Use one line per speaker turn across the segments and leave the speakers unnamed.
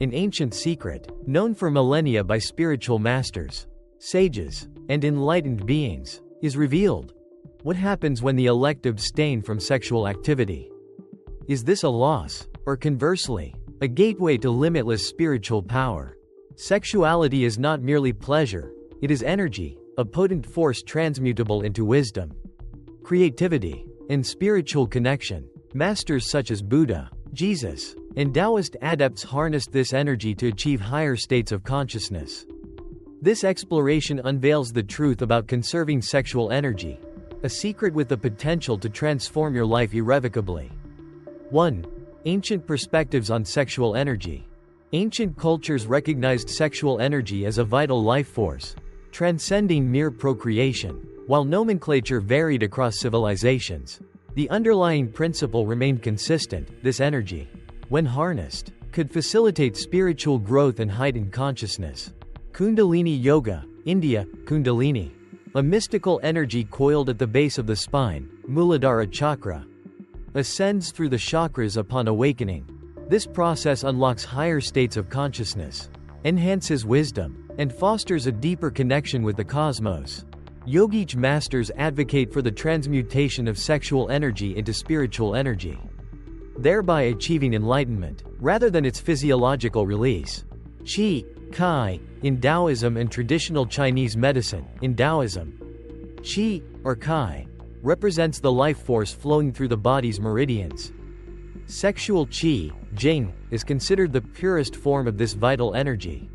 an ancient secret, known for millennia by spiritual masters, sages, and enlightened beings, is revealed. What happens when the elect abstain from sexual activity? Is this a loss, or conversely, a gateway to limitless spiritual power? Sexuality is not merely pleasure, it is energy, a potent force transmutable into wisdom, creativity, and spiritual connection. Masters such as Buddha, Jesus, and Taoist adepts harnessed this energy to achieve higher states of consciousness. This exploration unveils the truth about conserving sexual energy, a secret with the potential to transform your life irrevocably. 1. Ancient perspectives on sexual energy. Ancient cultures recognized sexual energy as a vital life force, transcending mere procreation. While nomenclature varied across civilizations, the underlying principle remained consistent. This energy, when harnessed, could facilitate spiritual growth and heightened consciousness. Kundalini Yoga, India, Kundalini, a mystical energy coiled at the base of the spine, Muladhara chakra, ascends through the chakras upon awakening. This process unlocks higher states of consciousness, enhances wisdom, and fosters a deeper connection with the cosmos. Yogic masters advocate for the transmutation of sexual energy into spiritual energy, thereby achieving enlightenment, rather than its physiological release. Qi, Kai, in Taoism and traditional Chinese medicine. In Taoism, Qi, or Kai, represents the life force flowing through the body's meridians. Sexual Qi, Jing, is considered the purest form of this vital energy,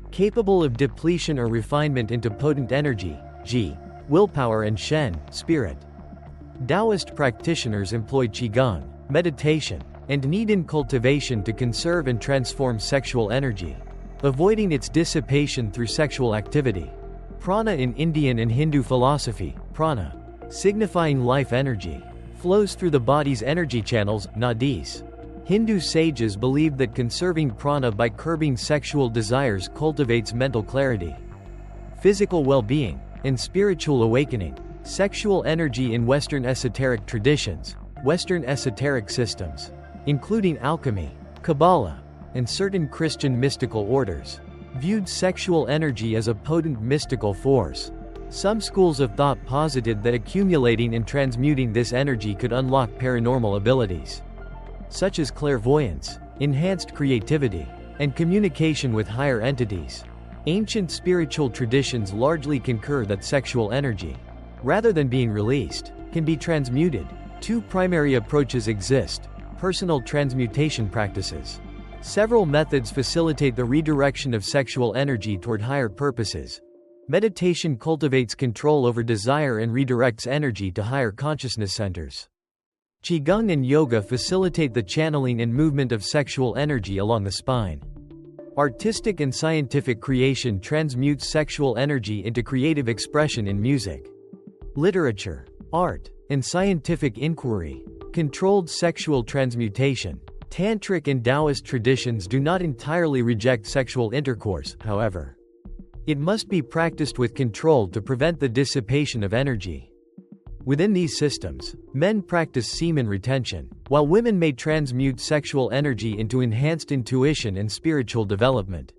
capable of depletion or refinement into potent energy, Ji, willpower, and Shen, spirit. Taoist practitioners employ Qigong, meditation, and Nidin cultivation to conserve and transform sexual energy, avoiding its dissipation through sexual activity. Prana in Indian and Hindu philosophy, prana, signifying life energy, flows through the body's energy channels, nadis. Hindu sages believed that conserving prana by curbing sexual desires cultivates mental clarity, physical well-being, and spiritual awakening. Sexual energy in Western esoteric traditions, Western esoteric systems, including alchemy, Kabbalah, and certain Christian mystical orders, viewed sexual energy as a potent mystical force. Some schools of thought posited that accumulating and transmuting this energy could unlock paranormal abilities, such as clairvoyance, enhanced creativity, and communication with higher entities. Ancient spiritual traditions largely concur that sexual energy, rather than being released, can be transmuted. Two primary approaches exist: personal transmutation practices. Several methods facilitate the redirection of sexual energy toward higher purposes. Meditation cultivates control over desire and redirects energy to higher consciousness centers. Qigong and yoga facilitate the channeling and movement of sexual energy along the spine. Artistic and scientific creation transmutes sexual energy into creative expression in music, literature, art, and scientific inquiry. Controlled sexual transmutation. Tantric and Taoist traditions do not entirely reject sexual intercourse, however. It must be practiced with control to prevent the dissipation of energy. Within these systems, men practice semen retention, while women may transmute sexual energy into enhanced intuition and spiritual development.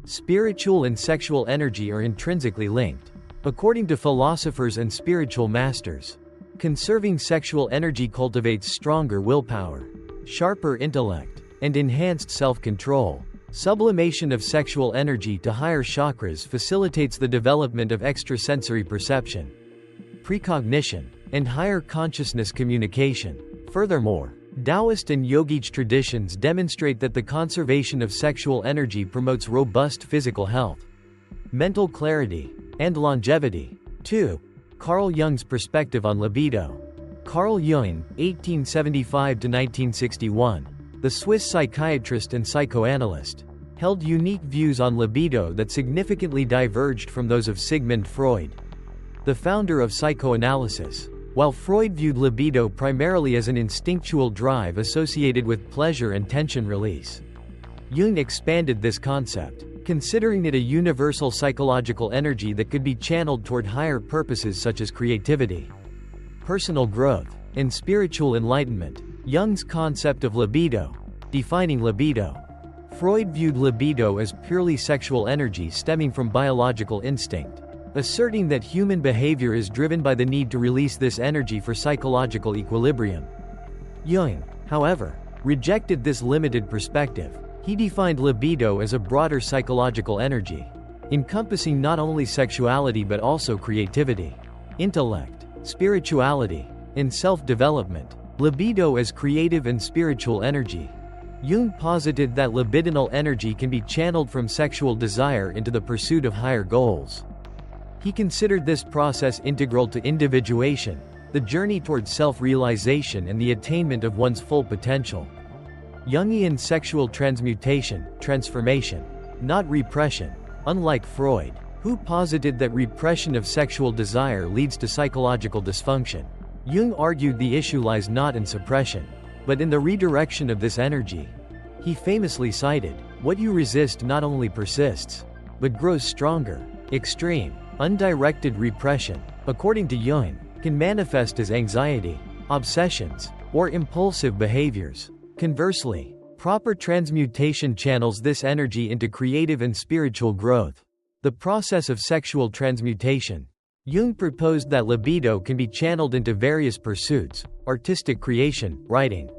Spiritual and sexual energy are intrinsically linked, according to philosophers and spiritual masters. Conserving sexual energy cultivates stronger willpower, sharper intellect, and enhanced self-control. Sublimation of sexual energy to higher chakras facilitates the development of extrasensory perception, precognition, and higher consciousness communication. Furthermore, Taoist and yogic traditions demonstrate that the conservation of sexual energy promotes robust physical health, mental clarity, and longevity. 2. Carl Jung's perspective on libido. Carl Jung, 1875–1961, the Swiss psychiatrist and psychoanalyst, held unique views on libido that significantly diverged from those of Sigmund Freud, the founder of psychoanalysis. While Freud viewed libido primarily as an instinctual drive associated with pleasure and tension release, Jung expanded this concept, considering it a universal psychological energy that could be channeled toward higher purposes such as creativity, personal growth, and spiritual enlightenment. Jung's concept of libido, defining libido, Freud viewed libido as purely sexual energy stemming from biological instinct, asserting that human behavior is driven by the need to release this energy for psychological equilibrium. Jung, however, rejected this limited perspective. He defined libido as a broader psychological energy, encompassing not only sexuality but also creativity, intellect, spirituality, and self-development. Libido as creative and spiritual energy. Jung posited that libidinal energy can be channeled from sexual desire into the pursuit of higher goals. He considered this process integral to individuation, the journey towards self-realization and the attainment of one's full potential. Jungian sexual transformation, not repression. Unlike Freud, who posited that repression of sexual desire leads to psychological dysfunction, Jung argued the issue lies not in suppression, but in the redirection of this energy. He famously cited, "What you resist not only persists, but grows stronger." Extreme, undirected repression, according to Jung, can manifest as anxiety, obsessions, or impulsive behaviors. Conversely, proper transmutation channels this energy into creative and spiritual growth. The process of sexual transmutation. Jung proposed that libido can be channeled into various pursuits: artistic creation, writing,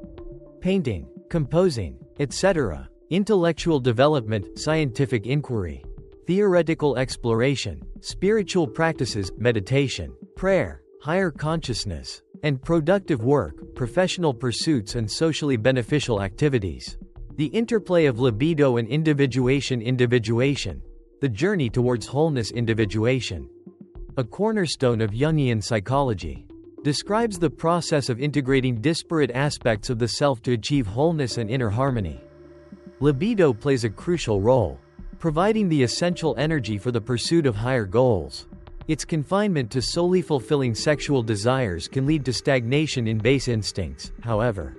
painting, composing, etc., intellectual development, scientific inquiry, theoretical exploration, spiritual practices, meditation, prayer, higher consciousness, and productive work, professional pursuits and socially beneficial activities. The interplay of libido and individuation, the journey towards wholeness, individuation. A cornerstone of Jungian psychology, describes the process of integrating disparate aspects of the self to achieve wholeness and inner harmony. Libido plays a crucial role, providing the essential energy for the pursuit of higher goals. Its confinement to solely fulfilling sexual desires can lead to stagnation in base instincts, however.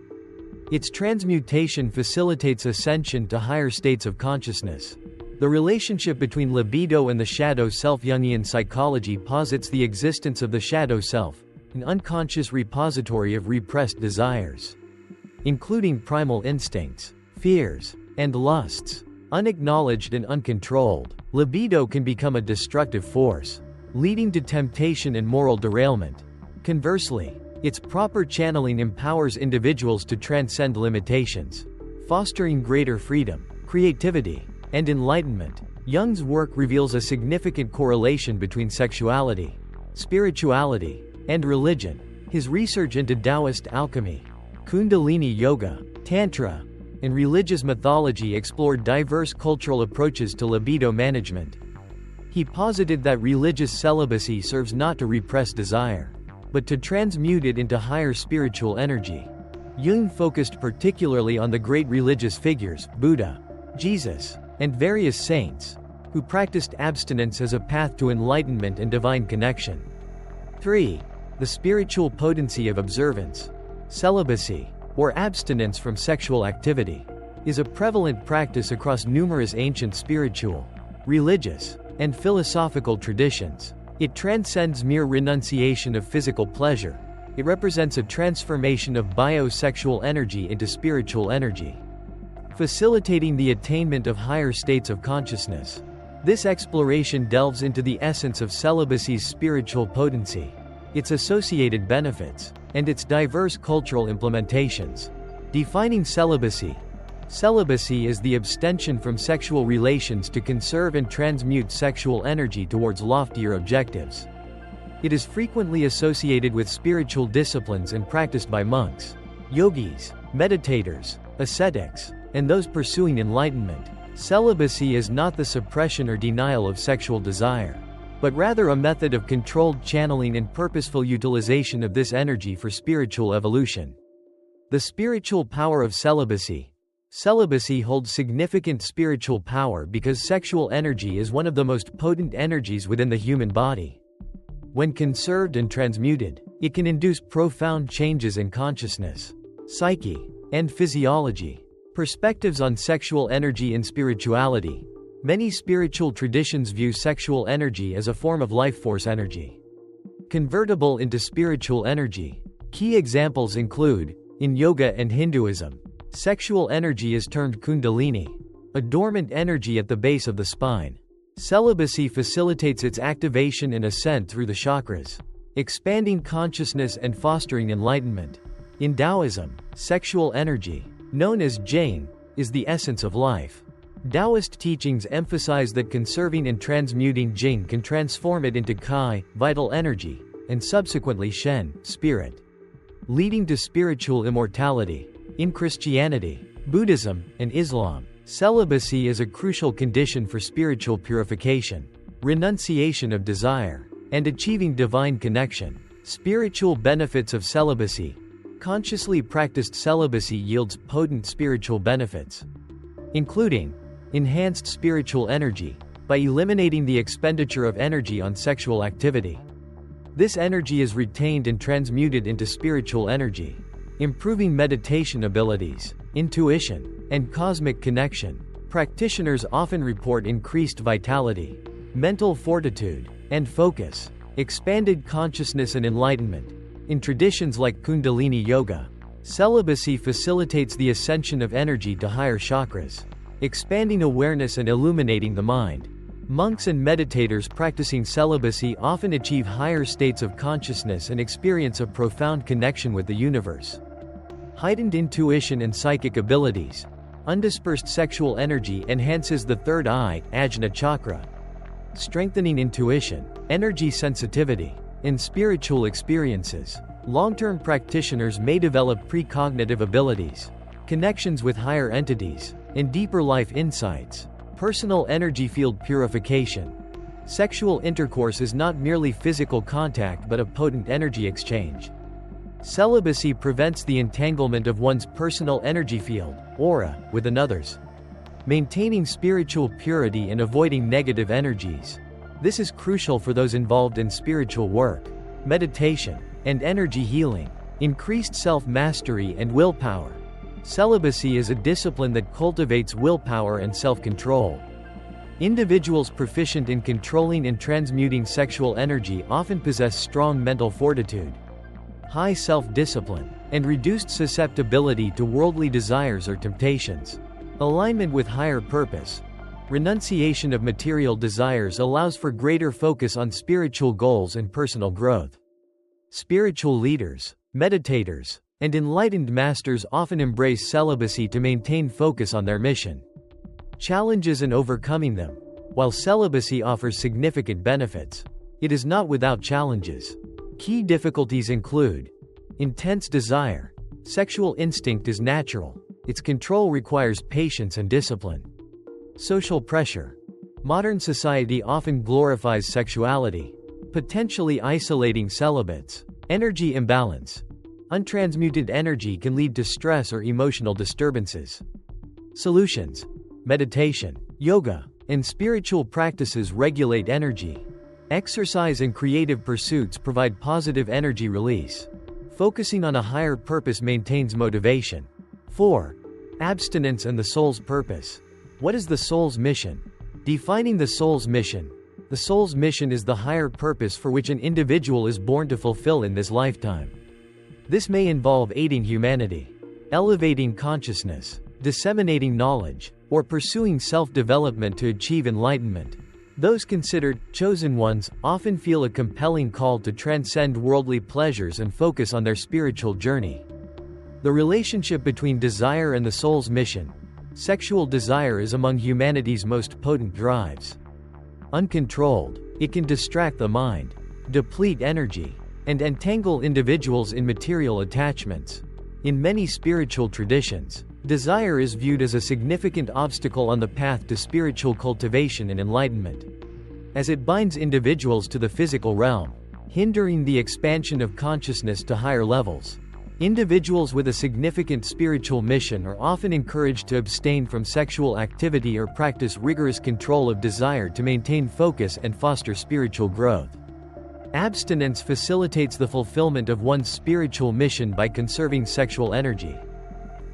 Its transmutation facilitates ascension to higher states of consciousness. The relationship between libido and the shadow self. Jungian psychology posits the existence of the shadow self, an unconscious repository of repressed desires, including primal instincts, fears, and lusts. Unacknowledged and uncontrolled, libido can become a destructive force, leading to temptation and moral derailment. Conversely, its proper channeling empowers individuals to transcend limitations, fostering greater freedom, creativity, and enlightenment. Jung's work reveals a significant correlation between sexuality, spirituality, and religion. His research into Taoist alchemy, Kundalini yoga, Tantra, and religious mythology explored diverse cultural approaches to libido management. He posited that religious celibacy serves not to repress desire, but to transmute it into higher spiritual energy. Jung focused particularly on the great religious figures, Buddha, Jesus, and various saints, who practiced abstinence as a path to enlightenment and divine connection. 3. The spiritual potency of observance. Celibacy, or abstinence from sexual activity, is a prevalent practice across numerous ancient spiritual, religious, and philosophical traditions. It transcends mere renunciation of physical pleasure. It represents a transformation of biosexual energy into spiritual energy, facilitating the attainment of higher states of consciousness. This exploration delves into the essence of celibacy's spiritual potency, its associated benefits, and its diverse cultural implementations. Defining celibacy. Celibacy is the abstention from sexual relations to conserve and transmute sexual energy towards loftier objectives. It is frequently associated with spiritual disciplines and practiced by monks, yogis, meditators, ascetics, and those pursuing enlightenment. Celibacy is not the suppression or denial of sexual desire, but rather a method of controlled channeling and purposeful utilization of this energy for spiritual evolution. The spiritual power of celibacy. Celibacy holds significant spiritual power because sexual energy is one of the most potent energies within the human body. When conserved and transmuted, it can induce profound changes in consciousness, psyche, and physiology. Perspectives on sexual energy and spirituality. Many spiritual traditions view sexual energy as a form of life force energy, convertible into spiritual energy. Key examples include, in yoga and Hinduism, sexual energy is termed kundalini, a dormant energy at the base of the spine. Celibacy facilitates its activation and ascent through the chakras, expanding consciousness and fostering enlightenment. In Taoism, sexual energy, known as Jing, is the essence of life. Taoist teachings emphasize that conserving and transmuting Jing can transform it into Kai, vital energy, and subsequently Shen, spirit, leading to spiritual immortality. In Christianity, Buddhism, and Islam, celibacy is a crucial condition for spiritual purification, renunciation of desire, and achieving divine connection. Spiritual benefits of celibacy. Consciously practiced celibacy yields potent spiritual benefits, including enhanced spiritual energy, by eliminating the expenditure of energy on sexual activity. This energy is retained and transmuted into spiritual energy, improving meditation abilities, intuition, and cosmic connection. Practitioners often report increased vitality, mental fortitude, and focus, expanded consciousness and enlightenment. In traditions like Kundalini Yoga, celibacy facilitates the ascension of energy to higher chakras, expanding awareness and illuminating the mind. Monks and meditators practicing celibacy often achieve higher states of consciousness and experience a profound connection with the universe. Heightened intuition and psychic abilities. Undispersed sexual energy enhances the third eye, Ajna chakra, strengthening intuition, energy sensitivity, and spiritual experiences. Long-term practitioners may develop precognitive abilities, connections with higher entities, and deeper life insights. Personal energy field purification. Sexual intercourse is not merely physical contact but a potent energy exchange. Celibacy prevents the entanglement of one's personal energy field, aura, with another's, maintaining spiritual purity and avoiding negative energies. This is crucial for those involved in spiritual work, meditation, and energy healing. Increased self-mastery and willpower. Celibacy is a discipline that cultivates willpower and self-control. Individuals proficient in controlling and transmuting sexual energy often possess strong mental fortitude, high self-discipline, and reduced susceptibility to worldly desires or temptations. Alignment with higher purpose. Renunciation of material desires allows for greater focus on spiritual goals and personal growth. Spiritual leaders, meditators, and enlightened masters often embrace celibacy to maintain focus on their mission. Challenges and overcoming them. While celibacy offers significant benefits, it is not without challenges. Key difficulties include intense desire. Sexual instinct is natural. Its control requires patience and discipline. Social pressure. Modern society often glorifies sexuality, potentially isolating celibates. Energy imbalance. Untransmuted energy can lead to stress or emotional disturbances. Solutions. Meditation, yoga, and spiritual practices regulate energy. Exercise and creative pursuits provide positive energy release. Focusing on a higher purpose maintains motivation. 4. Abstinence and the soul's purpose. What is the soul's mission? Defining the soul's mission. The soul's mission is the higher purpose for which an individual is born to fulfill in this lifetime. This may involve aiding humanity, elevating consciousness, disseminating knowledge, or pursuing self-development to achieve enlightenment. Those considered chosen ones often feel a compelling call to transcend worldly pleasures and focus on their spiritual journey. The relationship between desire and the soul's mission. Sexual desire is among humanity's most potent drives. Uncontrolled, it can distract the mind, deplete energy, and entangle individuals in material attachments. In many spiritual traditions, desire is viewed as a significant obstacle on the path to spiritual cultivation and enlightenment, as it binds individuals to the physical realm, hindering the expansion of consciousness to higher levels. Individuals with a significant spiritual mission are often encouraged to abstain from sexual activity or practice rigorous control of desire to maintain focus and foster spiritual growth. Abstinence facilitates the fulfillment of one's spiritual mission by conserving sexual energy,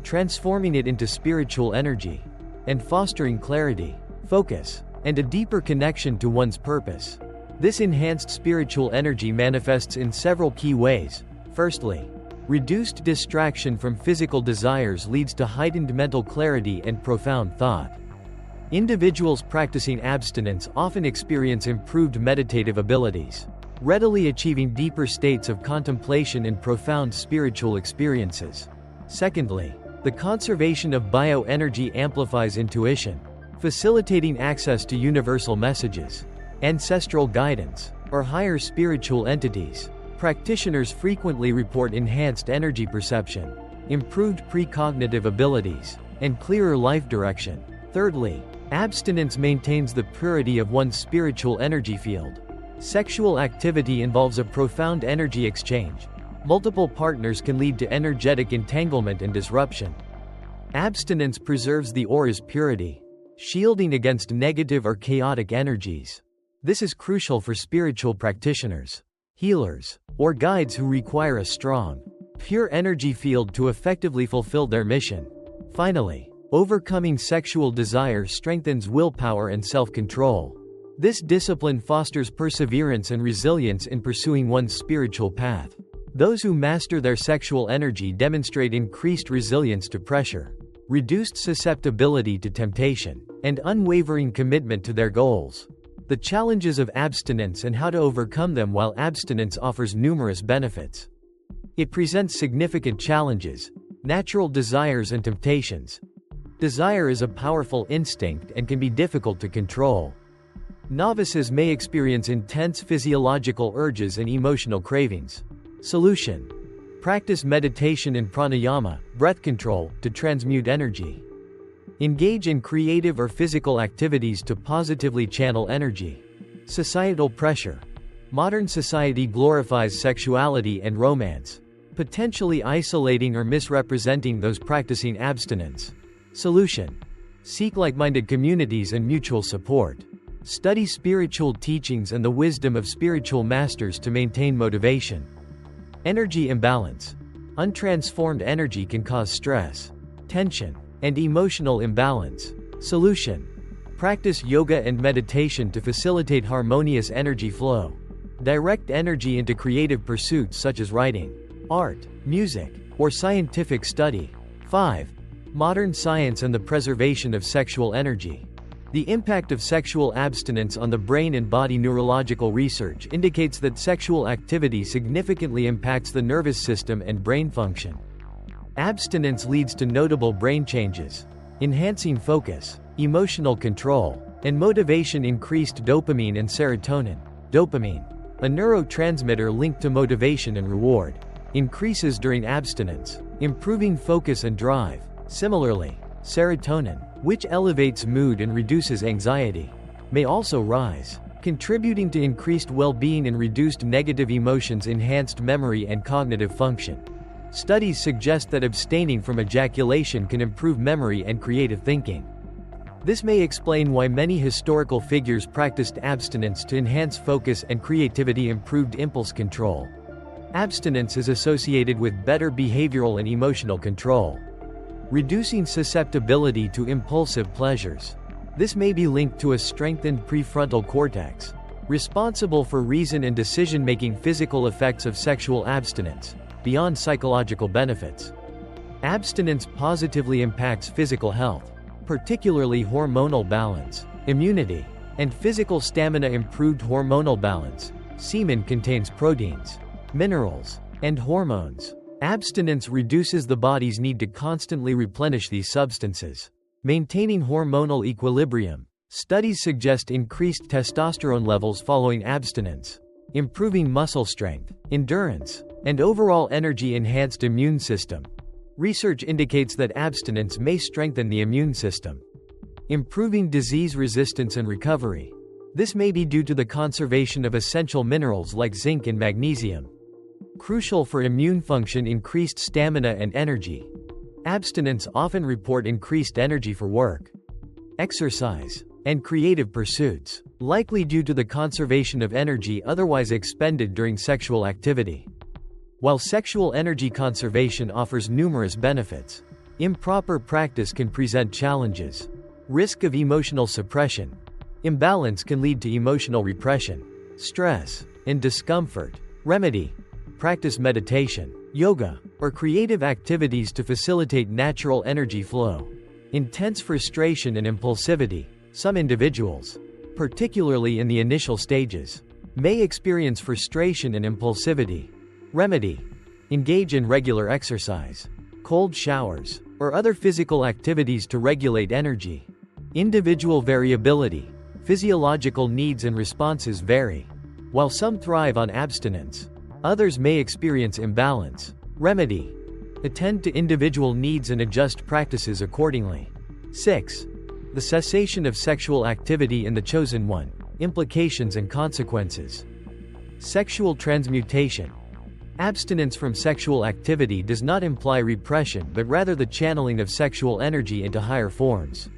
transforming it into spiritual energy, and fostering clarity, focus, and a deeper connection to one's purpose. This enhanced spiritual energy manifests in several key ways. Firstly, reduced distraction from physical desires leads to heightened mental clarity and profound thought. Individuals practicing abstinence often experience improved meditative abilities, readily achieving deeper states of contemplation and profound spiritual experiences. Secondly, the conservation of bioenergy amplifies intuition, facilitating access to universal messages, ancestral guidance, or higher spiritual entities. Practitioners frequently report enhanced energy perception, improved precognitive abilities, and clearer life direction. Thirdly, abstinence maintains the purity of one's spiritual energy field. Sexual activity involves a profound energy exchange. Multiple partners can lead to energetic entanglement and disruption. Abstinence preserves the aura's purity, shielding against negative or chaotic energies. This is crucial for spiritual practitioners, healers, or guides who require a strong, pure energy field to effectively fulfill their mission. Finally, overcoming sexual desire strengthens willpower and self-control. This discipline fosters perseverance and resilience in pursuing one's spiritual path. Those who master their sexual energy demonstrate increased resilience to pressure, reduced susceptibility to temptation, and unwavering commitment to their goals. The challenges of abstinence and how to overcome them. While abstinence offers numerous benefits, it presents significant challenges, natural desires and temptations. Desire is a powerful instinct and can be difficult to control. Novices may experience intense physiological urges and emotional cravings. Solution: practice meditation and pranayama, breath control, to transmute energy. Engage in creative or physical activities to positively channel energy. Societal pressure: modern society glorifies sexuality and romance, potentially isolating or misrepresenting those practicing abstinence. Solution: seek like-minded communities and mutual support. Study spiritual teachings and the wisdom of spiritual masters to maintain motivation. Energy imbalance: untransformed energy can cause stress, tension, and emotional imbalance. Solution: practice yoga and meditation to facilitate harmonious energy flow. Direct energy into creative pursuits such as writing, art, music, or scientific study. 5. Modern science and the preservation of sexual energy. The impact of sexual abstinence on the brain and body. Neurological research indicates that sexual activity significantly impacts the nervous system and brain function. Abstinence leads to notable brain changes, enhancing focus, emotional control, and motivation. Increased dopamine and serotonin. Dopamine, a neurotransmitter linked to motivation and reward, increases during abstinence, improving focus and drive. Similarly, serotonin, which elevates mood and reduces anxiety, may also rise, contributing to increased well-being and reduced negative emotions. Enhanced memory and cognitive function. Studies suggest that abstaining from ejaculation can improve memory and creative thinking. This may explain why many historical figures practiced abstinence to enhance focus and creativity. Improved impulse control. Abstinence is associated with better behavioral and emotional control, reducing susceptibility to impulsive pleasures. This may be linked to a strengthened prefrontal cortex, responsible for reason and decision-making. Physical effects of sexual abstinence. Beyond psychological benefits, abstinence positively impacts physical health, particularly hormonal balance, immunity, and physical stamina. Improved hormonal balance. Semen contains proteins, minerals, and hormones. Abstinence reduces the body's need to constantly replenish these substances, maintaining hormonal equilibrium. Studies suggest increased testosterone levels following abstinence, improving muscle strength, endurance, and overall energy. Enhanced immune system. Research indicates that abstinence may strengthen the immune system, improving disease resistance and recovery. This may be due to the conservation of essential minerals like zinc and magnesium, crucial for immune function. Increased stamina and energy. Abstinence often report increased energy for work, exercise, and creative pursuits, likely due to the conservation of energy otherwise expended during sexual activity. While sexual energy conservation offers numerous benefits, improper practice can present challenges. Risk of emotional suppression. Imbalance can lead to emotional repression, stress, and discomfort. Remedy: practice meditation, yoga, or creative activities to facilitate natural energy flow. Intense frustration and impulsivity. Some individuals, particularly in the initial stages, may experience frustration and impulsivity. Remedy: engage in regular exercise, cold showers, or other physical activities to regulate energy. Individual variability: physiological needs and responses vary. While some thrive on abstinence, others may experience imbalance. Remedy: attend to individual needs and adjust practices accordingly. 6. The cessation of sexual activity in the chosen one. Implications and consequences. Sexual transmutation. Abstinence from sexual activity does not imply repression but rather the channeling of sexual energy into higher forms.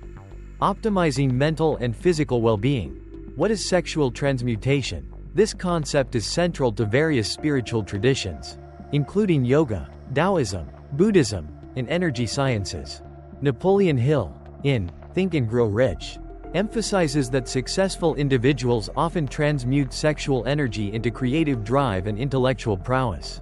Optimizing mental and physical well-being. What is sexual transmutation? This concept is central to various spiritual traditions, including yoga, Taoism, Buddhism, and energy sciences. Napoleon Hill, in Think and Grow Rich, emphasizes that successful individuals often transmute sexual energy into creative drive and intellectual prowess.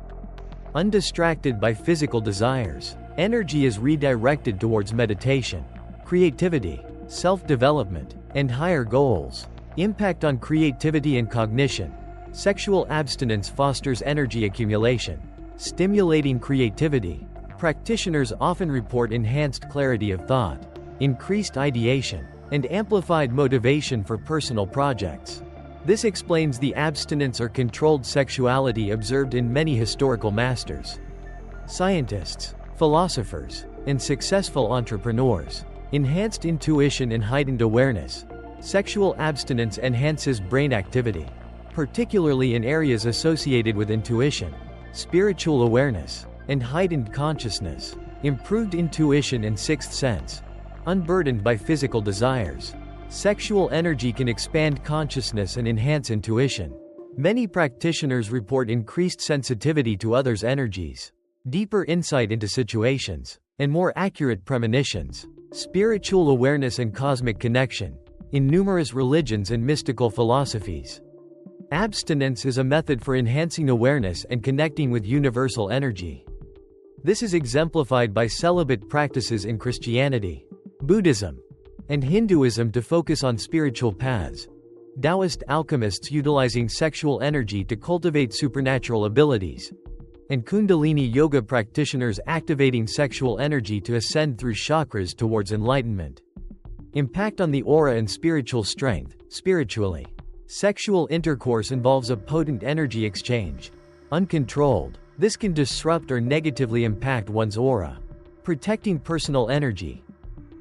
Undistracted by physical desires, energy is redirected towards meditation, creativity, self-development, and higher goals. Impact on creativity and cognition. Sexual abstinence fosters energy accumulation, stimulating creativity. Practitioners often report enhanced clarity of thought, increased ideation, and amplified motivation for personal projects. This explains the abstinence or controlled sexuality observed in many historical masters, scientists, philosophers, and successful entrepreneurs. Enhanced intuition and heightened awareness. Sexual abstinence enhances brain activity, particularly in areas associated with intuition, spiritual awareness, and heightened consciousness. Improved intuition and sixth sense. Unburdened by physical desires, sexual energy can expand consciousness and enhance intuition. Many practitioners report increased sensitivity to others' energies, deeper insight into situations, and more accurate premonitions. Spiritual awareness and cosmic connection. In numerous religions and mystical philosophies, abstinence is a method for enhancing awareness and connecting with universal energy. This is exemplified by celibate practices in Christianity, Buddhism, and Hinduism to focus on spiritual paths. Taoist alchemists utilizing sexual energy to cultivate supernatural abilities, and Kundalini yoga practitioners activating sexual energy to ascend through chakras towards enlightenment. Impact on the aura and spiritual strength. Spiritually, sexual intercourse involves a potent energy exchange. Uncontrolled, this can disrupt or negatively impact one's aura. Protecting personal energy.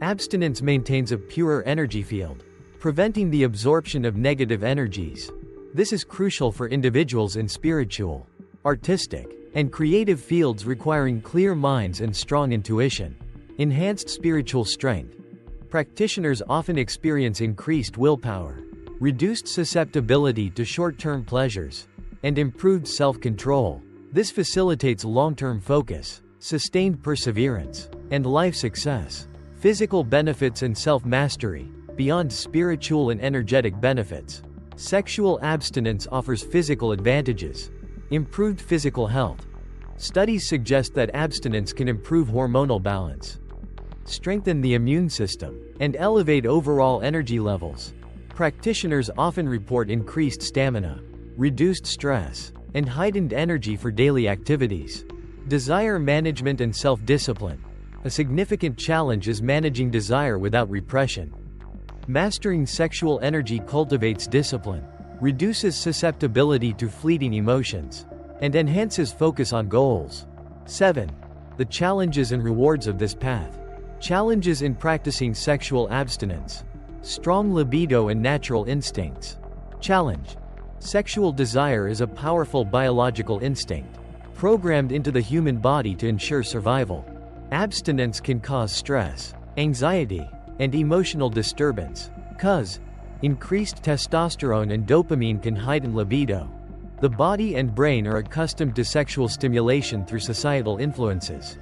Abstinence maintains a purer energy field, preventing the absorption of negative energies. This is crucial for individuals in spiritual, artistic, and creative fields requiring clear minds and strong intuition. Enhanced spiritual strength. Practitioners often experience increased willpower, reduced susceptibility to short-term pleasures, and improved self-control. This facilitates long-term focus, sustained perseverance, and life success. Physical benefits and self-mastery. Beyond spiritual and energetic benefits, sexual abstinence offers physical advantages. Improved physical health. Studies suggest that abstinence can improve hormonal balance, strengthen the immune system, and elevate overall energy levels. Practitioners often report increased stamina, reduced stress, and heightened energy for daily activities. Desire management and self-discipline. A significant challenge is managing desire without repression. Mastering sexual energy cultivates discipline, reduces susceptibility to fleeting emotions, and enhances focus on goals. 7. The challenges and rewards of this path. Challenges in practicing sexual abstinence. Strong libido and natural instincts. Challenge. Sexual desire is a powerful biological instinct, programmed into the human body to ensure survival. Abstinence can cause stress, anxiety, and emotional disturbance. Cause. Increased testosterone and dopamine can heighten libido. The body and brain are accustomed to sexual stimulation through societal influences,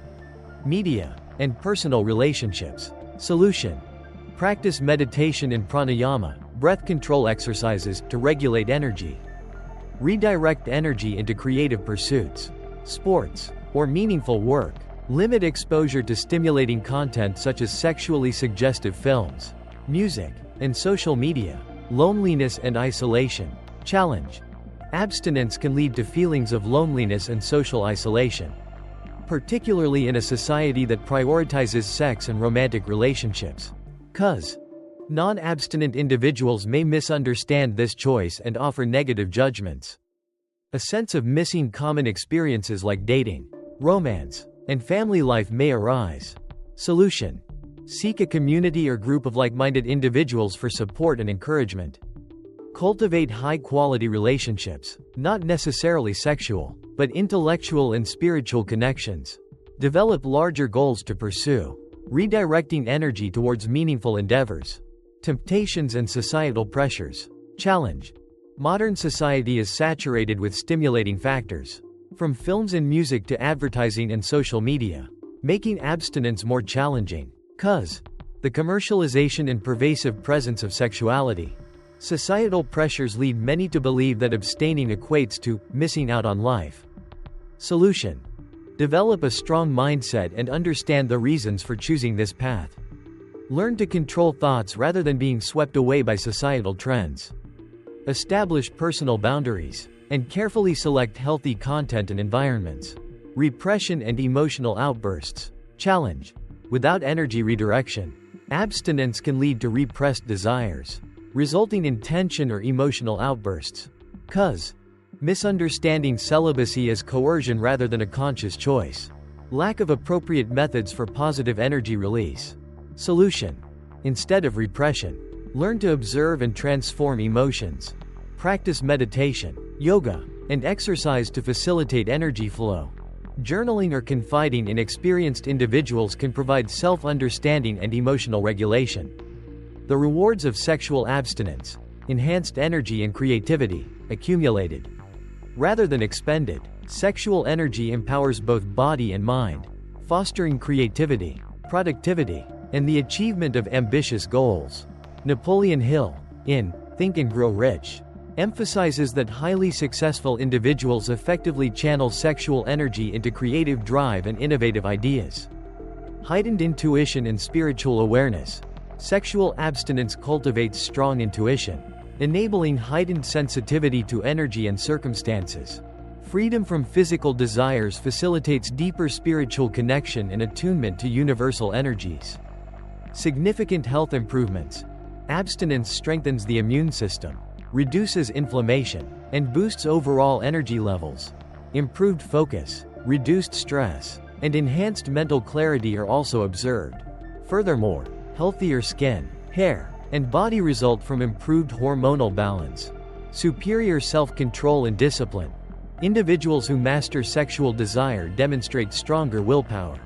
media, and personal relationships. Solution. Practice meditation and pranayama, breath control exercises, to regulate energy. Redirect energy into creative pursuits, sports, or meaningful work. Limit exposure to stimulating content such as sexually suggestive films, music, and social media, loneliness and isolation. Challenge. Abstinence can lead to feelings of loneliness and social isolation, particularly in a society that prioritizes sex and romantic relationships. Cause. Non-abstinent individuals may misunderstand this choice and offer negative judgments. A sense of missing common experiences like dating, romance, and family life may arise. Solution. Seek a community or group of like-minded individuals for support and encouragement. Cultivate high-quality relationships, not necessarily sexual, but intellectual and spiritual connections. Develop larger goals to pursue, redirecting energy towards meaningful endeavors. Temptations and societal pressures. Challenge. Modern society is saturated with stimulating factors, from films and music to advertising and social media, making abstinence more challenging. Cause. The commercialization and pervasive presence of sexuality. Societal pressures lead many to believe that abstaining equates to missing out on life. Solution. Develop a strong mindset and understand the reasons for choosing this path. Learn to control thoughts rather than being swept away by societal trends. Establish personal boundaries, and carefully select healthy content and environments. Repression and emotional outbursts. Challenge. Without energy redirection, abstinence can lead to repressed desires, resulting in tension or emotional outbursts. Cause. Misunderstanding celibacy as coercion rather than a conscious choice. Lack of appropriate methods for positive energy release. Solution. Instead of repression, learn to observe and transform emotions. Practice meditation, yoga, and exercise to facilitate energy flow. Journaling or confiding in experienced individuals can provide self-understanding and emotional regulation. The rewards of sexual abstinence: enhanced energy and creativity, accumulated rather than expended. Sexual energy empowers both body and mind, fostering creativity, productivity, and the achievement of ambitious goals. Napoleon Hill, in Think and Grow Rich, emphasizes that highly successful individuals effectively channel sexual energy into creative drive and innovative ideas. Heightened intuition and spiritual awareness. Sexual abstinence cultivates strong intuition, enabling heightened sensitivity to energy and circumstances. Freedom from physical desires facilitates deeper spiritual connection and attunement to universal energies. Significant health improvements. Abstinence strengthens the immune system, reduces inflammation, and boosts overall energy levels. Improved focus, reduced stress, and enhanced mental clarity are also observed. Furthermore, healthier skin, hair, and body result from improved hormonal balance. Superior self-control and discipline. Individuals who master sexual desire demonstrate stronger willpower,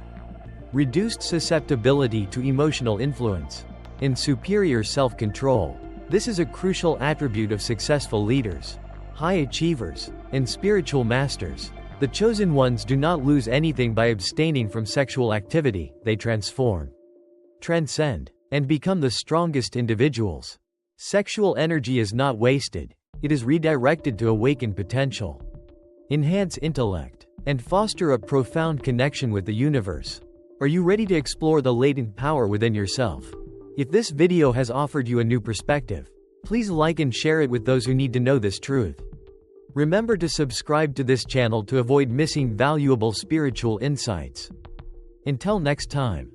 reduced susceptibility to emotional influence, and superior self-control. This is a crucial attribute of successful leaders, high achievers, and spiritual masters. The chosen ones do not lose anything by abstaining from sexual activity; they transform, transcend, and become the strongest individuals. Sexual energy is not wasted, it is redirected to awaken potential, enhance intellect, and foster a profound connection with the universe. Are you ready to explore the latent power within yourself? If this video has offered you a new perspective, please like and share it with those who need to know this truth. Remember to subscribe to this channel to avoid missing valuable spiritual insights. Until next time.